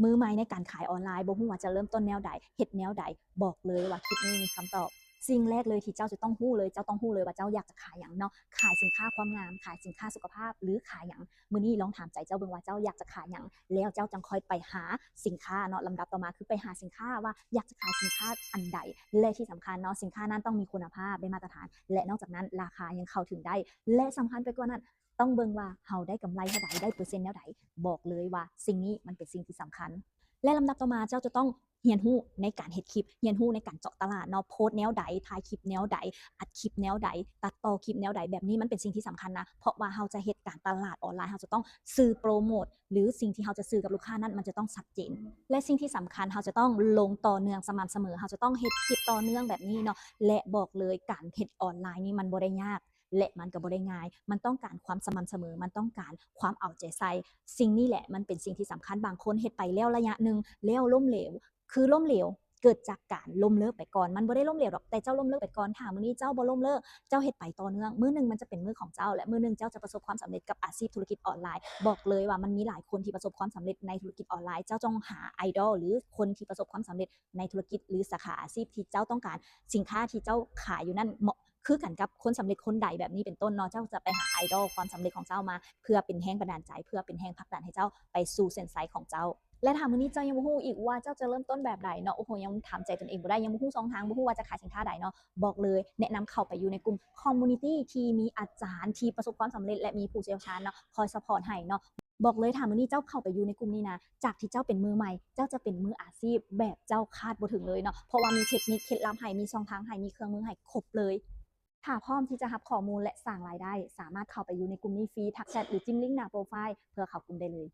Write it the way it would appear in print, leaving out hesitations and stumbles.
มือใหม่ในการขายออนไลน์บ่ฮู้ว่าจะเริ่มต้นแนวใดเฮ็ดแนวใดบอกเลยว่าคลิปนี้มีคำตอบสิ่งแรกเลยที่เจ้าจะต้องฮู้เลยเจ้าต้องฮู้เลยว่าเจ้าอยากจะขายหยังเนาะขายสินค้าความงามขายสินค้าสุขภาพหรือขายหยังมื้อนี้ลองถามใจเจ้าเบิ่งว่าเจ้าอยากจะขายหยังแล้วเจ้าจังค่อยไปหาสินค้าเนาะลำดับต่อมาคือไปหาสินค้าว่าอยากจะขายสินค้าอันใดและที่สำคัญเนาะสินค้านั้นต้องมีคุณภาพได้มาตรฐานและนอกจากนั้นราคายังเข้าถึงได้และสำคัญไปกว่านั้นต้องเบิ่งว่าเฮาได้กำไรเท่าใดได้เปอร์เซ็นต์แนวใดบอกเลยว่าสิ่งนี้มันเป็นสิ่งที่สำคัญ และลำดับต่อมาเจ้าจะต้องเรียนรู้ในการเฮ็ดคลิปเรียนรู้ในการเจาะตลาดเนาะโพสต์แนวใดถ่ายคลิปแนวใดอัดคลิปแนวใดตัดต่อคลิปแนวใดแบบนี้มันเป็นสิ่งที่สำคัญนะเพราะว่าเราจะเฮ็ดการตลาดออนไลน์เราจะต้องสื่อโปรโมตหรือสิ่งที่เราจะสื่อกับลูกค้านั้นมันจะต้องชัดเจนและสิ่งที่สำคัญเราจะต้องลงต่อเนื่องสม่ำเสมอเราจะต้องเฮ็ดคลิปต่อเนื่องแบบนี้เนาะและบอกเลยการเฮ็ดออนไลน์นี่มันบ่ได้ยากและมันก็บ่ได้ง่ายมันต้องการความสม่ำเสมอมันต้องการความเอาใจใส่สิ่งนี้แหละมันเป็นสิ่งที่สำคัญบางคนเฮ็ดไปแล้วระยะหนึ่งแล้วล้มเหลว คือล้มเหลวเกิดจากการล้มเลิกไปก่อนมันบ่ได้ล้มเหลวหรอกแต่เจ้าล้มเลิกไปก่อนถ้ามื้อนี้เจ้าบ่ล้มเลิกเจ้าเฮ็ดไปต่อเนื่องมื้อหนึ่งมันจะเป็นมื้อของเจ้าและมื้อหนึ่งเจ้าจะประสบความสำเร็จกับอาชีพธุรกิจออนไลน์บอกเลยว่ามันมีหลายคนที่ประสบความสำเร็จในธุรกิจออนไลน์เจ้าจงหาไอดอลหรือคนที่ประสบความสำเร็จในธุรกิจหรือสาขาอาชีพที่เจ้าต้องการสินค้าที่เจ้าขายอยู่นั่นเหมาะคือกันกับคนสำเร็จคนใดแบบนี้เป็นต้นเนาะเจ้าจะไปหาไอดอลความสำเร็จของเจ้ามาเพื่อเป็นแรงบันดาลใจเพื่อเป็นแรงผลักดันให้เจ้าไปสู่เส้นชัยของเจ้า และถามมื้อนี้เจ้ายังบ่ฮู้อีกว่าเจ้าจะเริ่มต้นแบบใดเนาะโอ้โฮยังถามใจตนเองบ่ได้ยังบ่ฮู้ช่องทางบ่ฮู้ว่าจะขายสินค้าใดเนาะบอกเลยแนะนำเข้าไปอยู่ในกลุ่มคอมมิวนิตีที่มีอาจารย์ที่ประสบความสำเร็จและมีผู้เชี่ยวชาญเนาะคอยซัปพอร์ตให้เนาะบอกเลยถ้ามื้อนี้เจ้าเข้าไปอยู่ในกลุ่มนี้นะจากที่เจ้าเป็นมือใหม่เจ้าจะเป็นมืออาชีพแบบเจ้าคาดบ่ถึงเลยเนาะเพราะว่ามีเทคนิคเคล็ดลับให้มีช่องทางให้มีเครื่องมือให้ครบเลยถ้าพร้อมที่จะรับข้อมูลและสร้างรายได้สามารถเข้าไปอยู่ในกลุ่มนี้ฟรีทักแชตหรือจิ้มลิงก์หน้าโพรไฟล์เพื่อเข้ากลุ่มได้เลย